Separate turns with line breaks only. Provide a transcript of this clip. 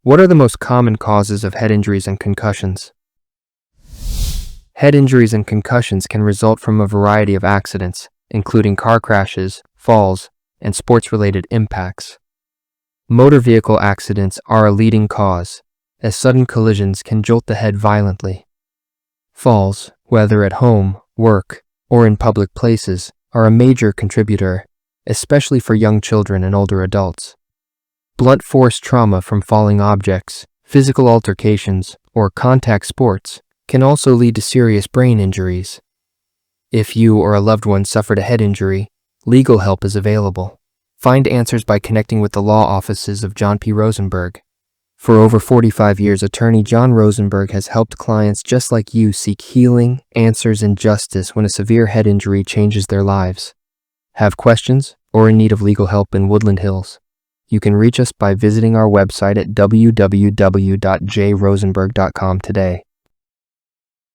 What are the most common causes of head injuries and concussions? Head injuries and concussions can result from a variety of accidents, including car crashes, falls, and sports-related impacts. Motor vehicle accidents are a leading cause, as sudden collisions can jolt the head violently. Falls, whether at home, work, or in public places, are a major contributor, especially for young children and older adults. Blunt force trauma from falling objects, physical altercations, or contact sports can also lead to serious brain injuries. If you or a loved one suffered a head injury, legal help is available. Find answers by connecting with the law offices of John P. Rosenberg. For over 45 years, attorney John Rosenberg has helped clients just like you seek healing, answers, and justice when a severe head injury changes their lives. Have questions or in need of legal help in Woodland Hills? You can reach us by visiting our website at www.jrosenberg.com today.